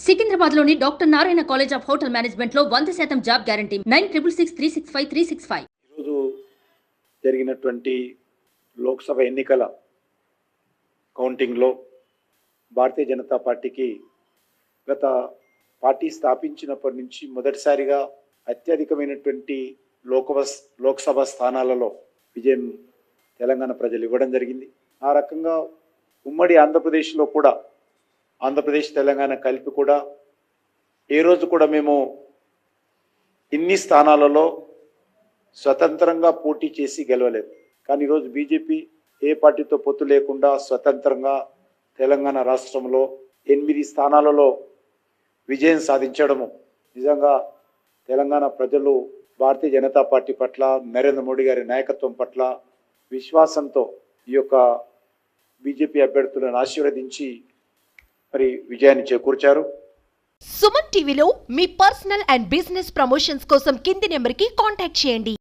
సికింద్రాబాద్ లోని doctor Narayana college of hotel management లో 100% job guarantee 966365 ఈరోజు జరిగినటువంటి లోక్సభ ఎన్నికల కౌంటింగ్లో భారతీయ జనతా పార్టీకి గత పార్టీ స్థాపించినప్పటి నుంచి మొదటిసారిగా అత్యధికమైనటువంటి లోక్సభ స్థానాలలో విజయం తెలంగాణ ప్రజలు ఇవ్వడం జరిగింది. ఆ రకంగా ఉమ్మడి ఆంధ్రప్రదేశ్లో కూడా ఆంధ్రప్రదేశ్ తెలంగాణ కలిపి కూడా ఏ రోజు కూడా మేము ఇన్ని స్థానాలలో స్వతంత్రంగా పోటీ చేసి గెలవలేదు. కానీ ఈరోజు బీజేపీ ఏ పార్టీతో పొత్తు లేకుండా స్వతంత్రంగా తెలంగాణ రాష్ట్రంలో 8 స్థానాలలో విజయం సాధించడము నిజంగా తెలంగాణ ప్రజలు భారతీయ జనతా పార్టీ పట్ల నరేంద్ర మోడీ గారి నాయకత్వం పట్ల విశ్వాసంతో ఈ యొక్క బీజేపీ అభ్యర్థులను ఆశీర్వదించి మరి విజయాన్ని చేకూర్చారు. సుమన్ టీవీలో మీ పర్సనల్ అండ్ బిజినెస్ ప్రమోషన్స్ కోసం కింది నెంబర్కి కాంటాక్ట్ చేయండి.